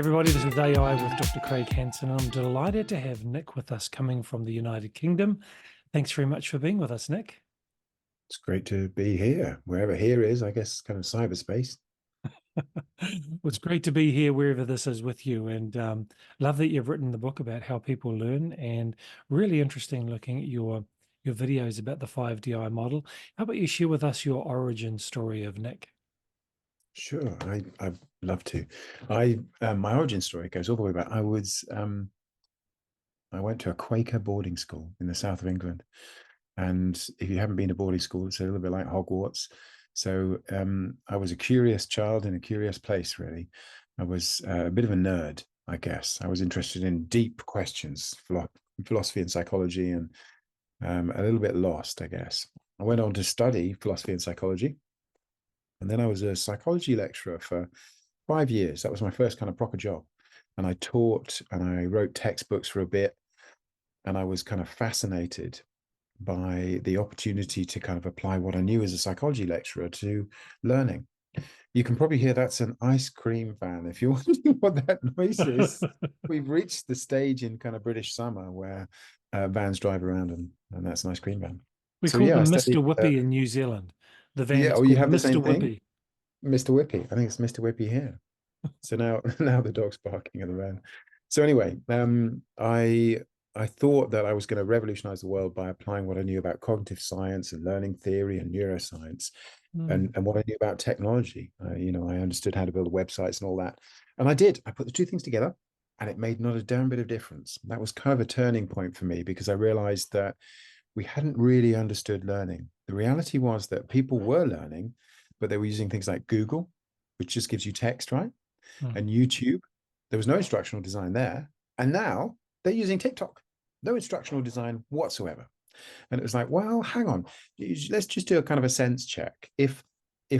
everybody, this is AI with Dr. Craig Hansen, and I'm delighted to have Nick with us coming from the United Kingdom. Thanks very much for being with us, Nick. It's great to be here, wherever here is, I guess, kind of cyberspace. Well, it's great to be here wherever this is with you, and love that you've written the book about how people learn, and really interesting looking at your videos about the 5DI model. How about you share with us your origin story of Nick? Sure, I'd love to. My origin story goes all the way back. I went to a Quaker boarding school in the south of England, and if you haven't been to boarding school, it's a little bit like Hogwarts. So I was a curious child in a curious place, really. I was a bit of a nerd, I guess. I was interested in deep questions, philosophy and psychology, and a little bit lost, I guess. I went on to study philosophy and psychology, and then I was a psychology lecturer for 5 years. That was my first kind of proper job. And I taught and I wrote textbooks for a bit. And I was kind of fascinated by the opportunity to kind of apply what I knew as a psychology lecturer to learning. You can probably hear that's an ice cream van. If you're wondering what that noise is, we've reached the stage in kind of British summer where vans drive around and that's an ice cream van. We So call yeah, I them studied. Mr. Whippy in New Zealand. The van Yeah, is oh, you called have the Mr. same thing, Whippy. Mr. Whippy. I think it's Mr. Whippy here. So now the dog's barking at the van. So anyway, I thought that I was going to revolutionize the world by applying what I knew about cognitive science and learning theory and neuroscience, Mm. and what I knew about technology. I understood how to build websites and all that, and I did. I put the two things together, and it made not a damn bit of difference. That was kind of a turning point for me because I realized that we hadn't really understood learning. The reality was that people were learning, but they were using things like Google, which just gives you text, right? Mm. And YouTube. There was no instructional design there. And now they're using TikTok. No instructional design whatsoever. And it was like, well, hang on. Let's just do a kind of a sense check. If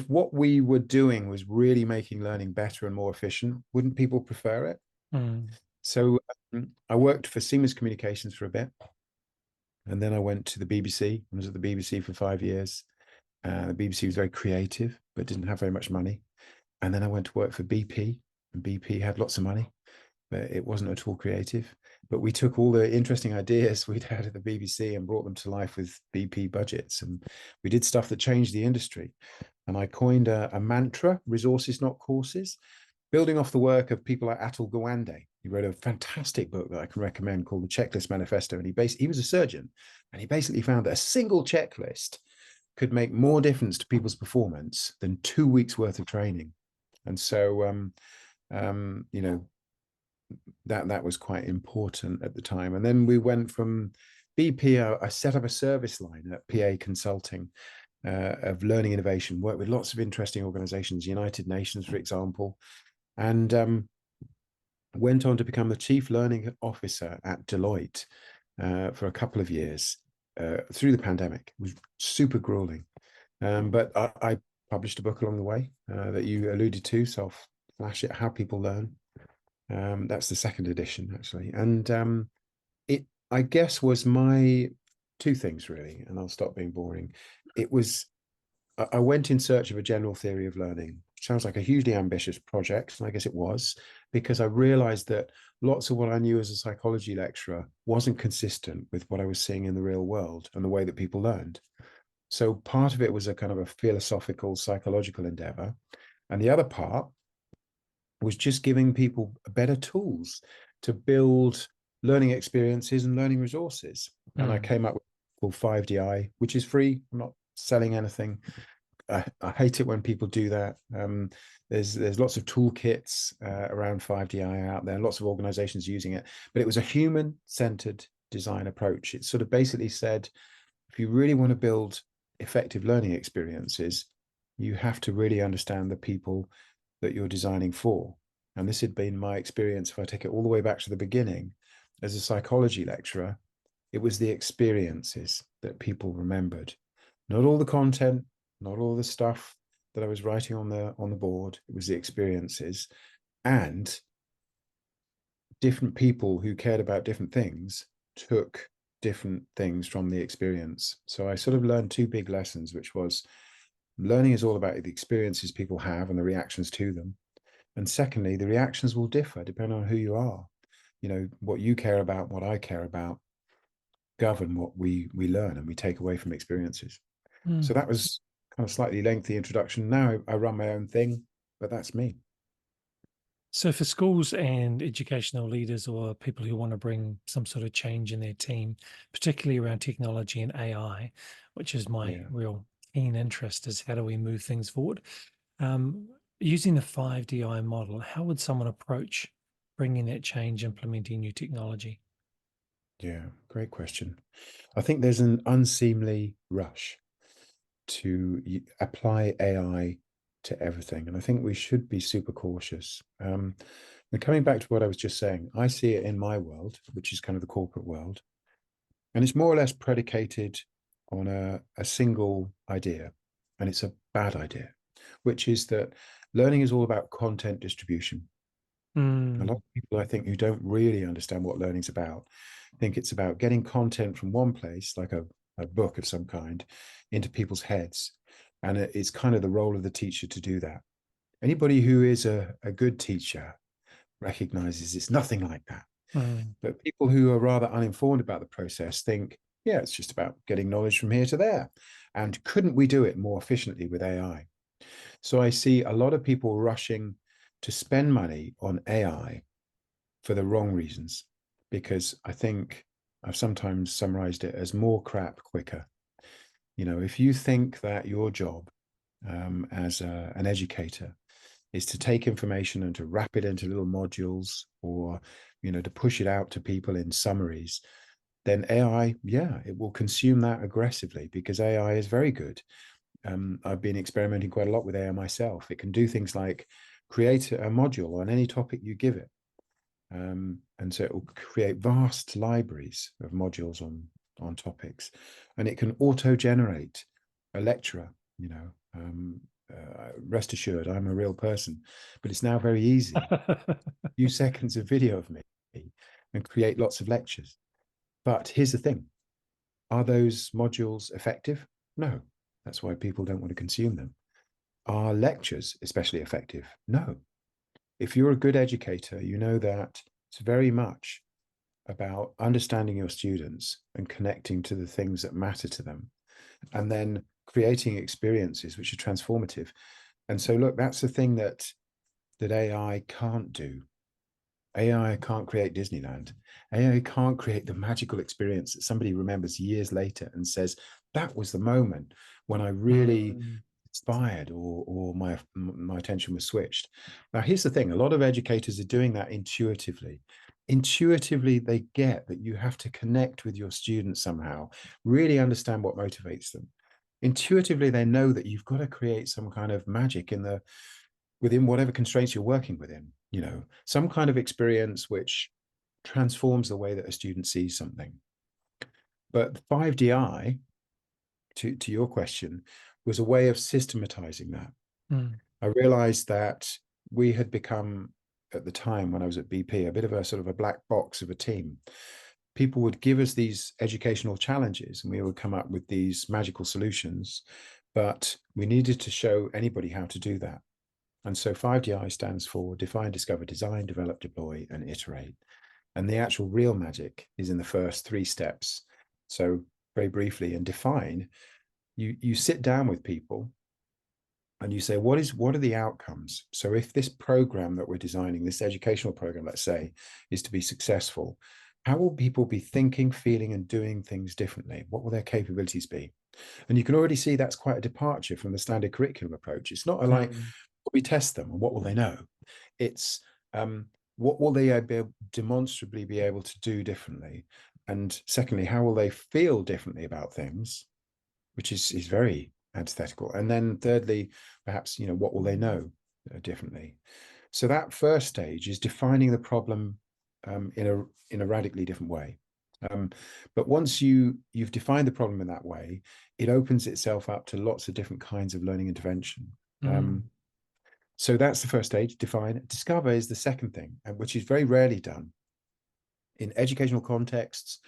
what we were doing was really making learning better and more efficient, wouldn't people prefer it? Mm. So I worked for Siemens Communications for a bit. And then I went to the BBC. I was at the BBC for 5 years. The BBC was very creative, but didn't have very much money. And then I went to work for BP, and BP had lots of money, but it wasn't at all creative. But we took all the interesting ideas we'd had at the BBC and brought them to life with BP budgets. And we did stuff that changed the industry. And I coined a mantra: resources, not courses, building off the work of people like Atul Gawande. He wrote a fantastic book that I can recommend called The Checklist Manifesto. And he was a surgeon, and he basically found that a single checklist could make more difference to people's performance than 2 weeks worth of training. And so, you know, that was quite important at the time. And then we went from BP. I set up a service line at PA Consulting of learning innovation. Worked with lots of interesting organizations, United Nations, for example, and went on to become the chief learning officer at Deloitte for a couple of years through the pandemic. It was super grueling, but I published a book along the way that you alluded to. So I'll flash it: How People Learn. That's the second edition, actually, and it, I guess, was my two things really. And I'll stop being boring. It was I went in search of a general theory of learning. Sounds like a hugely ambitious project, and I guess it was, because I realized that lots of what I knew as a psychology lecturer wasn't consistent with what I was seeing in the real world and the way that people learned. So part of it was a kind of a philosophical, psychological endeavor. And the other part was just giving people better tools to build learning experiences and learning resources. And I Mm. came up with called 5DI, which is free. I'm not selling anything. I hate it when people do that. There's lots of toolkits around 5DI out there, lots of organizations using it, but it was a human-centered design approach. It sort of basically said, if you really want to build effective learning experiences, you have to really understand the people that you're designing for. And this had been my experience. If I take it all the way back to the beginning, as a psychology lecturer, it was the experiences that people remembered, not all the content, not all the stuff that I was writing on the board. It was the experiences, and different people who cared about different things took different things from the experience. So I sort of learned two big lessons, which was learning is all about the experiences people have and the reactions to them. And secondly, the reactions will differ depending on who you are. What you care about, what I care about, govern what we learn and we take away from experiences. So Mm. that was kind of slightly lengthy introduction. Now I run my own thing, but that's me. So, for schools and educational leaders or people who want to bring some sort of change in their team, particularly around technology and AI, which is my Yeah. real keen interest, is how do we move things forward? Um, Using the 5DI model, how would someone approach bringing that change, implementing new technology? Yeah, great question. I think there's an unseemly rush to apply AI to everything. And I think we should be super cautious. And coming back to what I was just saying, I see it in my world, which is kind of the corporate world, and it's more or less predicated on a single idea. And it's a bad idea, which is that learning is all about content distribution. A lot Mm, of people, I think, who don't really understand what learning's about, think it's about getting content from one place, like a book of some kind, into people's heads. And it's kind of the role of the teacher to do that. Anybody who is a good teacher recognizes it's nothing like that. mm, But people who are rather uninformed about the process think, yeah, it's just about getting knowledge from here to there. And couldn't we do it more efficiently with AI? So I see a lot of people rushing to spend money on AI for the wrong reasons, because I think I've sometimes summarized it as more crap quicker. If you think that your job as an educator is to take information and to wrap it into little modules, or to push it out to people in summaries, then AI, yeah, it will consume that aggressively because AI is very good. I've been experimenting quite a lot with AI myself. It can do things like create a module on any topic you give it. And so it will create vast libraries of modules on topics, and it can auto-generate a lecturer. Rest assured, I'm a real person, but it's now very easy. A few seconds of video of me and create lots of lectures. But here's the thing: are those modules effective? No. That's why people don't want to consume them. Are lectures especially effective? No. If you're a good educator, you know that it's very much about understanding your students and connecting to the things that matter to them, and then creating experiences which are transformative. And so, look, that's the thing that AI can't do. AI can't create Disneyland. AI can't create the magical experience that somebody remembers years later and says, that was the moment when I really mm, inspired, or my attention was switched. Now, here's the thing: a lot of educators are doing that intuitively. Intuitively, they get that you have to connect with your students somehow, really understand what motivates them. Intuitively, they know that you've got to create some kind of magic within whatever constraints you're working within, some kind of experience which transforms the way that a student sees something. But 5DI, to your question, was a way of systematizing that. mm, I realized that we had become, at the time when I was at BP, a bit of a sort of a black box of a team. People would give us these educational challenges and we would come up with these magical solutions, but we needed to show anybody how to do that. And so 5DI stands for define, discover, design, develop, deploy, and iterate. And the actual real magic is in the first three steps. So very briefly, in define, you sit down with people and you say, what are the outcomes? So if this program that we're designing, this educational program, let's say, is to be successful, how will people be thinking, feeling, and doing things differently? What will their capabilities be? And you can already see that's quite a departure from the standard curriculum approach. It's not like mm, we test them and what will they know. It's what will they demonstrably be able to do differently, and secondly, how will they feel differently about things, which is very antithetical. And then thirdly, perhaps, what will they know differently? So that first stage is defining the problem in a radically different way. But once you've defined the problem in that way, it opens itself up to lots of different kinds of learning intervention. mm, So that's the first stage, define. Discover is the second thing, which is very rarely done in educational contexts,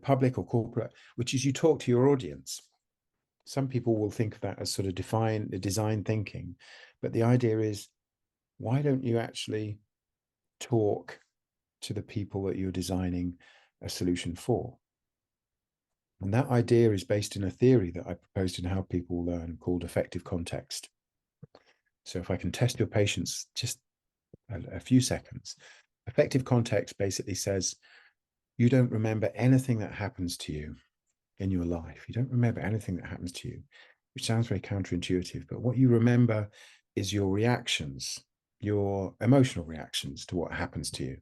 public or corporate, which is you talk to your audience. Some people will think of that as sort of design thinking, but the idea is why don't you actually talk to the people that you're designing a solution for? And that idea is based in a theory that I proposed in How People Learn called effective context. So if I can test your patience just a few seconds, effective context basically says you don't remember anything that happens to you in your life. You don't remember anything that happens to you, which sounds very counterintuitive, but what you remember is your reactions, your emotional reactions to what happens to you.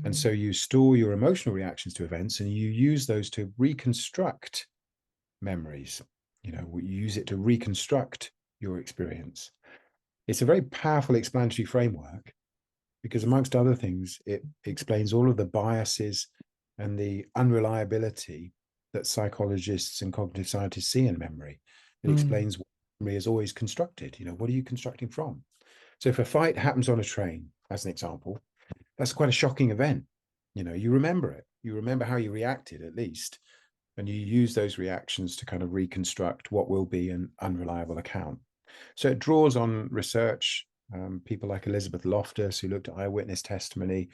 And so you store your emotional reactions to events and you use those to reconstruct memories. You know, you use it to reconstruct your experience. It's a very powerful explanatory framework because, amongst other things, it explains all of the biases and the unreliability that psychologists and cognitive scientists see in memory. It Mm. explains what memory is always constructed. You know, what are you constructing from? So if a fight happens on a train, as an example, that's quite a shocking event. You know, you remember it. You remember how you reacted at least, and you use those reactions to kind of reconstruct what will be an unreliable account. So it draws on research, people like Elizabeth Loftus, who looked at eyewitness testimony.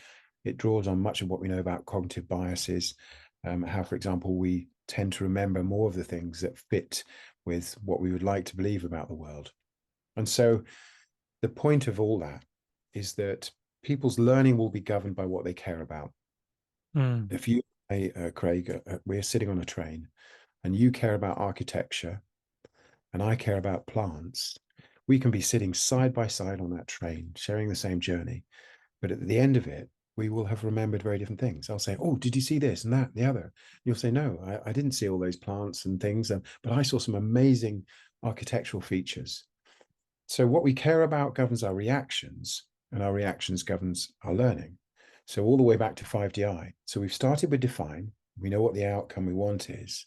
It draws on much of what we know about cognitive biases, how, for example, we tend to remember more of the things that fit with what we would like to believe about the world. And so the point of all that is that people's learning will be governed by what they care about. Mm. If you, Craig, we're sitting on a train and you care about architecture and I care about plants, we can be sitting side by side on that train, sharing the same journey. But at the end of it, we will have remembered very different things. I'll say, "Oh, did you see this and that, and the other?" You'll say, "No, I didn't see all those plants and things, but I saw some amazing architectural features." So what we care about governs our reactions, and our reactions governs our learning. So all the way back to 5DI. So we've started with define. We know what the outcome we want is.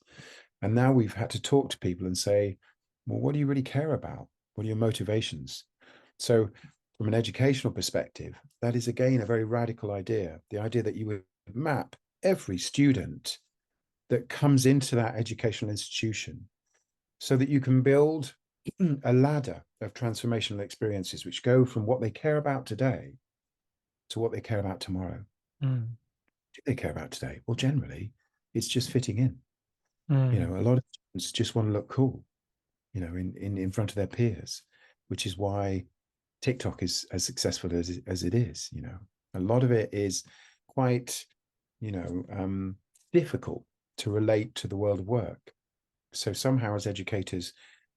And now we've had to talk to people and say, well, what do you really care about? What are your motivations? So from an educational perspective, that is again a very radical idea. The idea that you would map every student that comes into that educational institution so that you can build a ladder of transformational experiences which go from what they care about today to what they care about tomorrow. Mm. What do they care about today? Well, generally, it's just fitting in. You Mm. know, a lot of students just want to look cool, you know, in front of their peers, which is why TikTok is as successful as it is. You know, a lot of it is quite, you know, difficult to relate to the world of work. So somehow, as educators,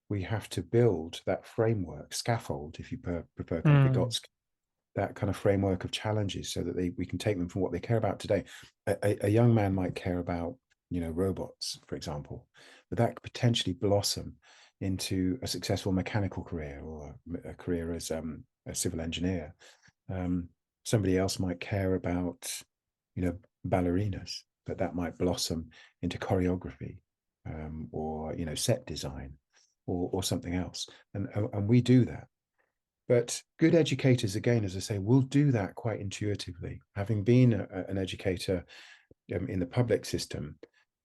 we have to build that framework, scaffold, if you prefer kind of Mm. Vygotsky, that kind of framework of challenges so that we can take them from what they care about today. A young man might care about, you know, robots, for example, but that could potentially blossom into a successful mechanical career or a career as a civil engineer. Somebody else might care about, you know, ballerinas, but that might blossom into choreography, or, you know, set design or something else. And we do that. But good educators, again, as I say, will do that quite intuitively. Having been an educator in the public system,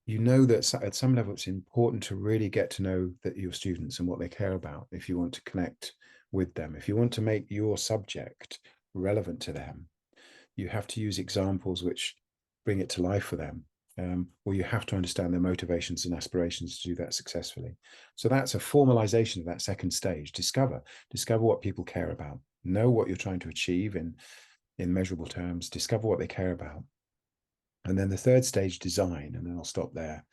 you know that at some level it's important to really get to know that your students and what they care about if you want to connect with them. If you want to make your subject relevant to them, you have to use examples which bring it to life for them. Or you have to understand their motivations and aspirations to do that successfully. So that's a formalization of that second stage. Discover what people care about. Know what you're trying to achieve in measurable terms. Discover what they care about. And then the third stage, design, and then I'll stop there,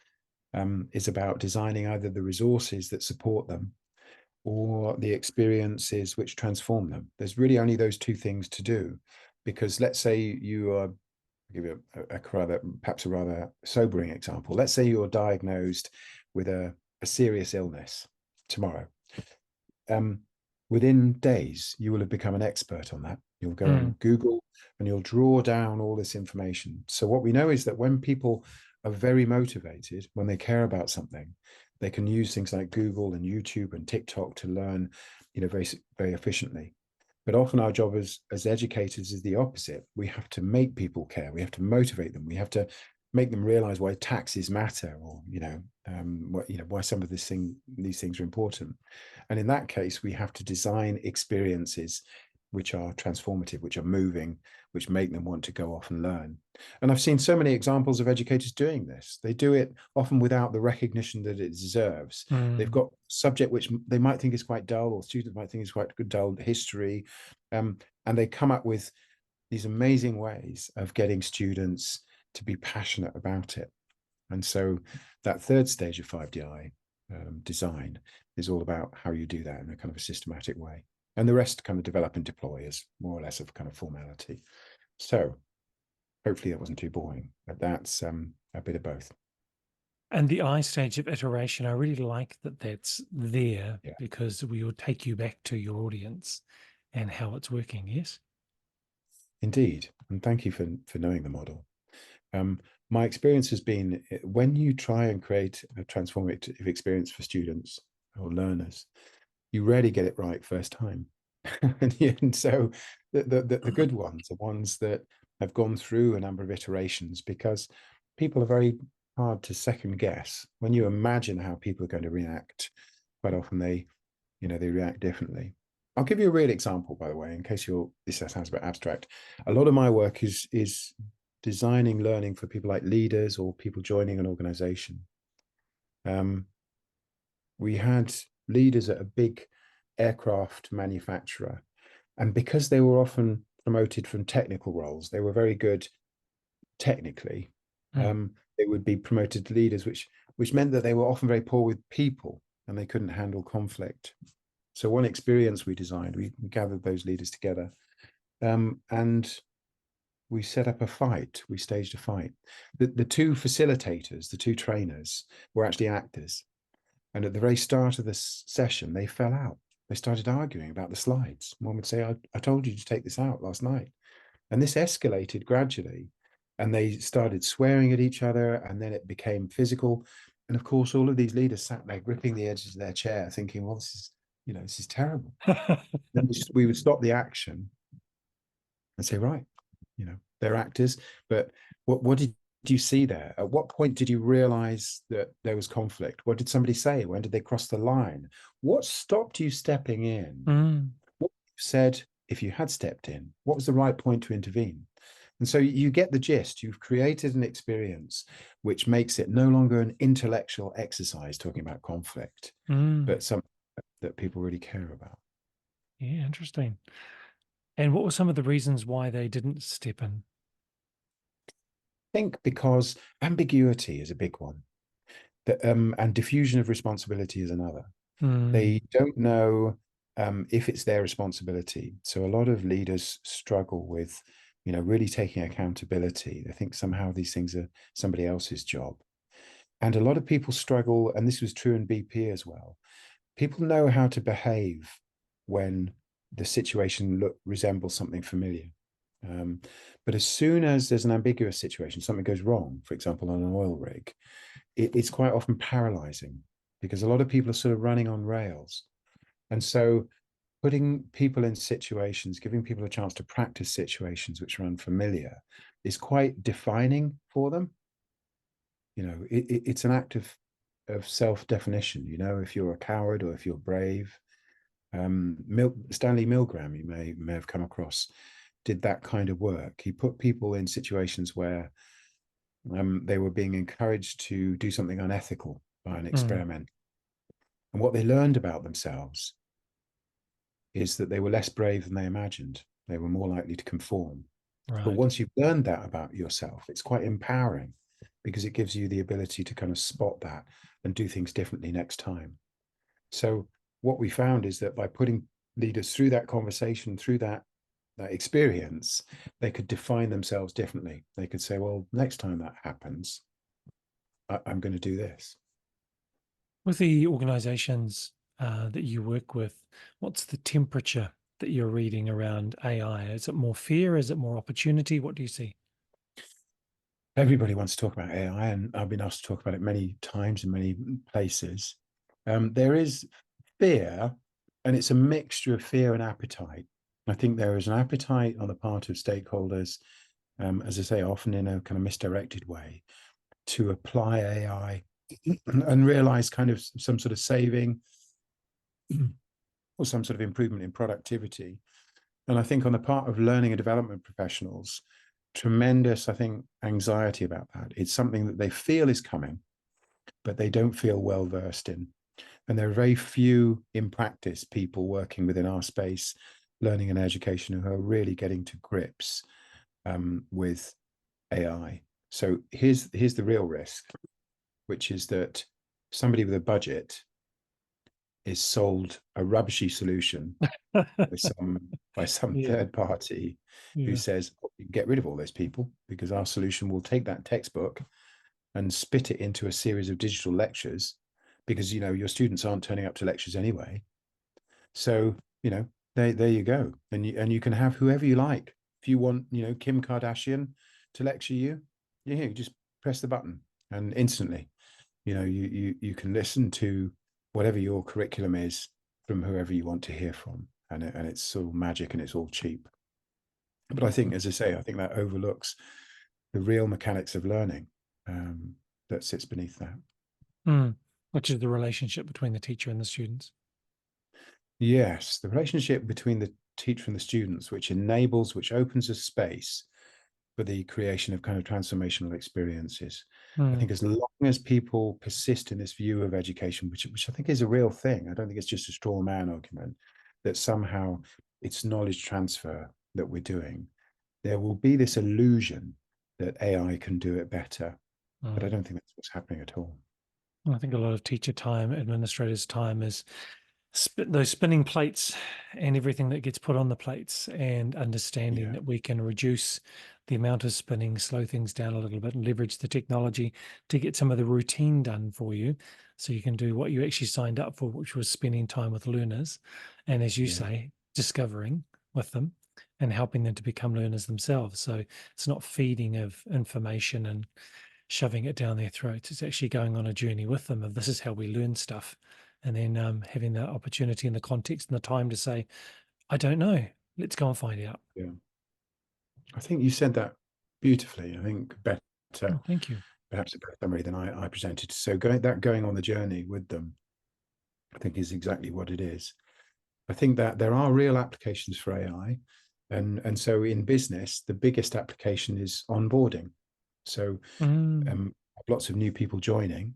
is about designing either the resources that support them or the experiences which transform them. There's really only those two things to do. Because let's say you are, I'll give you perhaps a rather sobering example. Let's say you're diagnosed with a serious illness tomorrow. Um, Within days, you will have become an expert on that. You'll go Mm. on Google and you'll draw down all this information. So what we know is that when people are very motivated, when they care about something, they can use things like Google and YouTube and TikTok to learn, you know, very, very efficiently. But often our job as educators is the opposite. We have to make people care. We have to motivate them. We have to make them realize why taxes matter, or why some of these things are important. And in that case, we have to design experiences which are transformative, which are moving, which make them want to go off and learn. And I've seen so many examples of educators doing this. They do it often without the recognition that it deserves. They've Mm. got subject which they might think is quite dull, or students might think is quite dull, history, and they come up with these amazing ways of getting students to be passionate about it. And so that third stage of 5DI design is all about how you do that in a kind of a systematic way. And the rest kind of develop and deploy as more or less of kind of formality. So hopefully that wasn't too boring, but that's a bit of both. And the I stage of iteration, I really like that that's there Yeah, because we will take you back to your audience and how it's working. Yes. indeed. And thank you for knowing the model. Um, my experience has been when you try and create a transformative experience for students or learners, you rarely get it right first time. And so the good ones are ones that have gone through a number of iterations, because people are very hard to second guess. When you imagine how people are going to react, quite often they react differently. I'll give you a real example, by the way, in case this sounds a bit abstract. A lot of my work is designing learning for people like leaders or people joining an organization. Um, we had leaders at a big aircraft manufacturer, and because they were often promoted from technical roles, they were very good technically. Mm. They would be promoted to leaders, which meant that they were often very poor with people and they couldn't handle conflict. So one experience we designed, we gathered those leaders together, and we set up a fight. We staged a fight. The two facilitators, the two trainers, were actually actors. And at the very start of this session, they fell out. They started arguing about the slides. One would say, I told you to take this out last night. And this escalated gradually. And they started swearing at each other. And then it became physical. And of course, all of these leaders sat there gripping the edges of their chair, thinking, well, this is terrible. Then we would stop the action and say, right, they're actors, but what did you see there? At what point did you realize that there was conflict? What did somebody say? When did they cross the line? What stopped you stepping in? Mm. What you said if you had stepped in? What was the right point to intervene? And so you get the gist. You've created an experience which makes it no longer an intellectual exercise talking about conflict, Mm. but something that people really care about. Yeah, interesting. And what were some of the reasons why they didn't step in? I think because ambiguity is a big one, and diffusion of responsibility is another. Mm. They don't know if it's their responsibility. So a lot of leaders struggle with, really taking accountability. They think somehow these things are somebody else's job. And a lot of people struggle, and this was true in BP as well. People know how to behave when the situation resembles something familiar. Um, but as soon as there's an ambiguous situation, something goes wrong, for example, on an oil rig, it's quite often paralyzing, because a lot of people are sort of running on rails. And so putting people in situations, giving people a chance to practice situations which are unfamiliar, is quite defining for them. It's an act of self-definition. If you're a coward or if you're brave. Stanley Milgram, you may have come across, did that kind of work. He put people in situations where they were being encouraged to do something unethical by an Mm. experiment. And what they learned about themselves is that they were less brave than they imagined. They were more likely to conform. But Right. once you've learned that about yourself, it's quite empowering, because it gives you the ability to kind of spot that and do things differently next time. So what we found is that by putting leaders through that conversation, through that experience, they could define themselves differently. They could say, well, next time that happens, I'm going to do this. With the organizations that you work with, what's the temperature that you're reading around AI? Is it more fear? Is it more opportunity? What do you see? Everybody wants to talk about AI, and I've been asked to talk about it many times in many places. There is fear, and it's a mixture of fear and appetite. I think there is an appetite on the part of stakeholders, as I say, often in a kind of misdirected way, to apply AI and realize kind of some sort of saving or some sort of improvement in productivity. And I think on the part of learning and development professionals, tremendous, I think, anxiety about that. It's something that they feel is coming, but they don't feel well versed in. And there are very few in practice people working within our space, learning and education, who are really getting to grips with AI. So here's the real risk, which is that somebody with a budget is sold a rubbishy solution by some Yeah, third party who yeah. says, oh, you can get rid of all those people because our solution will take that textbook and spit it into a series of digital lectures because your students aren't turning up to lectures anyway. So there you go, and you can have whoever you like. If you want Kim Kardashian to lecture you, you just press the button and instantly you can listen to whatever your curriculum is from whoever you want to hear from, and it's all magic and it's all cheap. But I think, as I say, I think that overlooks the real mechanics of learning that sits beneath that. Mm. Which is the relationship between the teacher and the students. Yes, the relationship between the teacher and the students, which opens a space for the creation of kind of transformational experiences. I Mm. think as long as people persist in this view of education, which I think is a real thing, I don't think it's just a straw man argument, that somehow it's knowledge transfer that we're doing. There will be this illusion that AI can do it better, but I Mm. don't think that's what's happening at all. I think a lot of teacher time, administrators' time is those spinning plates and everything that gets put on the plates, and understanding Yeah, that we can reduce the amount of spinning, slow things down a little bit, and leverage the technology to get some of the routine done for you. So you can do what you actually signed up for, which was spending time with learners. And as you yeah, say, discovering with them and helping them to become learners themselves. So it's not feeding of information and shoving it down their throats. It's actually going on a journey with them of this is how we learn stuff. And then having the opportunity and the context and the time to say, I don't know. Let's go and find out. yeah. I think you said that beautifully. I think better, Oh, thank you. perhaps a better summary than I presented. So going on the journey with them, I think is exactly what it is. I think that there are real applications for AI, and so in business, the biggest application is onboarding. So Mm, lots of new people joining,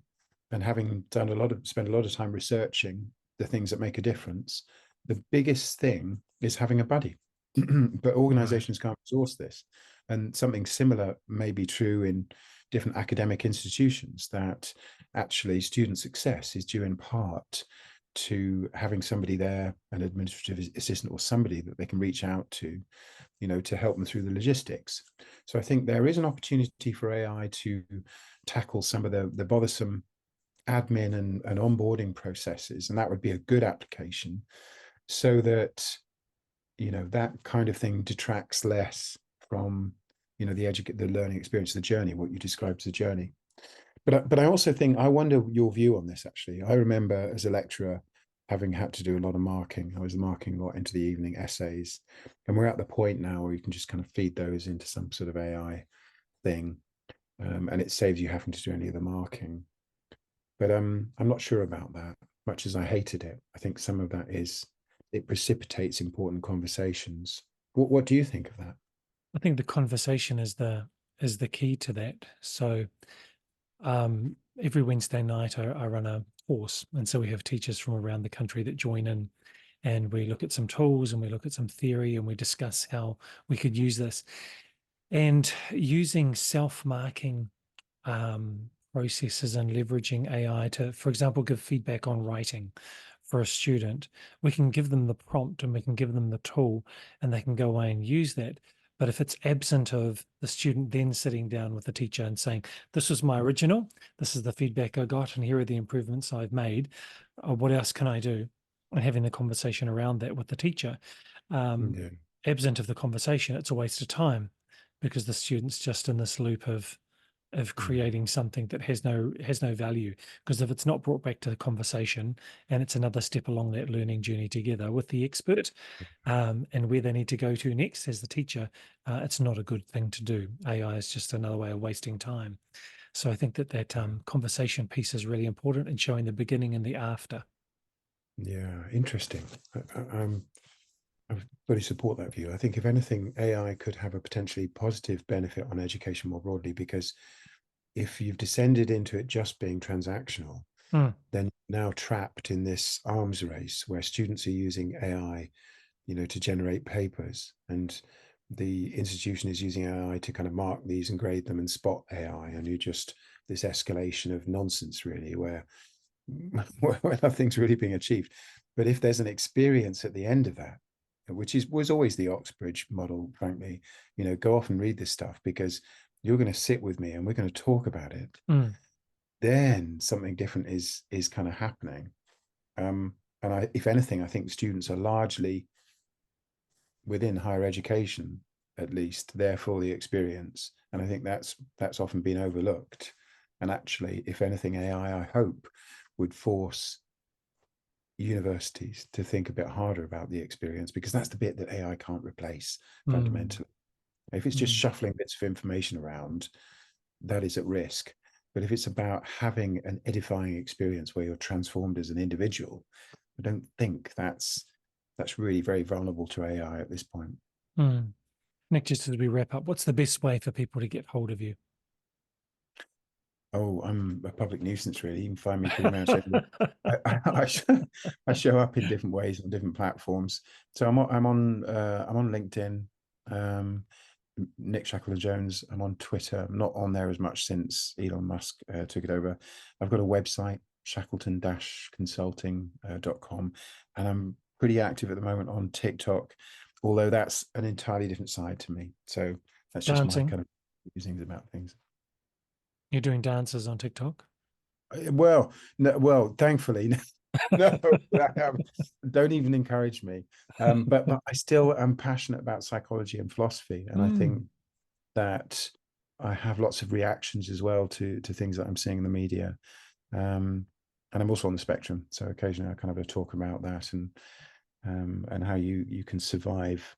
and having done spent a lot of time researching the things that make a difference. The biggest thing is having a buddy, but right. organizations can't resource this. And something similar may be true in different academic institutions, that actually student success is due in part to having somebody there, an administrative assistant or somebody that they can reach out to, to help them through the logistics. So I think there is an opportunity for AI to tackle some of the bothersome admin and onboarding processes, and that would be a good application, so that that kind of thing detracts less from the learning experience, the journey, what you described as a journey. But I also think, I wonder your view on this. Actually, I remember as a lecturer having had to do a lot of marking. I was marking a lot into the evening essays, and we're at the point now where you can just kind of feed those into some sort of AI thing, and it saves you having to do any of the marking. But I'm not sure about that. Much as I hated it, I think some of that is, it precipitates important conversations. What do you think of that? I think the conversation is the key to that. So every Wednesday night I run a course, and so we have teachers from around the country that join in, and we look at some tools and we look at some theory and we discuss how we could use this. And using self-marking processes and leveraging AI to, for example, give feedback on writing for a student, we can give them the prompt and we can give them the tool and they can go away and use that. But if it's absent of the student then sitting down with the teacher and saying, this was my original, this is the feedback I got, and here are the improvements I've made, what else can I do? And having the conversation around that with the teacher. Um, Yeah, Absent of the conversation, it's a waste of time because the student's just in this loop of yeah, creating something that has no value, because if it's not brought back to the conversation and it's another step along that learning journey together with the expert, and where they need to go to next as the teacher, it's not a good thing to do. AI is just another way of wasting time. So I think that yeah. conversation piece is really important in showing the beginning and the after. Yeah, interesting. I fully support that view. I think if anything, AI could have a potentially positive benefit on education more broadly, because if you've descended into it just being transactional, Mm, then you're now trapped in this arms race where students are using AI, to generate papers, and the institution is using AI to kind of mark these and grade them and spot AI, and you just this escalation of nonsense, really, where where nothing's really being achieved. But if there's an experience at the end of that, which was always the Oxbridge model, frankly, go off and read this stuff because you're going to sit with me and we're going to talk about it. mm, Then something different is kind of happening. And if anything, I think students are largely within higher education, at least, there for the experience. And I think that's often been overlooked. And actually, if anything, AI, I hope, would force universities to think a bit harder about the experience, because that's the bit that AI can't replace mm, fundamentally. If it's just mm, shuffling bits of information around, that is at risk. But if it's about having an edifying experience where you're transformed as an individual, I don't think that's really very vulnerable to AI at this point. mm. Nick, just as we wrap up, what's the best way for people to get hold of you? Oh, I'm a public nuisance, really. You can find me pretty much anywhere. I show up in different ways on different platforms. So I'm on LinkedIn, um, Nick Shackleton Jones. I'm on Twitter. I'm not on there as much since Elon Musk took it over. I've got a website, shackleton-consulting.com, and I'm pretty active at the moment on TikTok, although that's an entirely different side to me. So that's just my Dancing. kind of musings about things. You're doing dances on TikTok? Well, no, well, thankfully, no, don't even encourage me. But I still am passionate about psychology and philosophy, and I think Mm, that I have lots of reactions as well to things that I'm seeing in the media. And I'm also on the spectrum, so occasionally I kind of talk about that, and how you can survive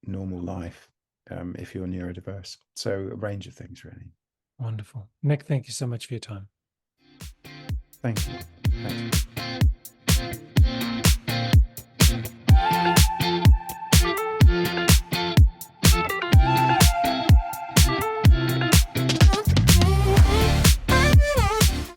normal life if you're neurodiverse. So a range of things, really. wonderful. Nick, thank you so much for your time. Thank you. Thanks.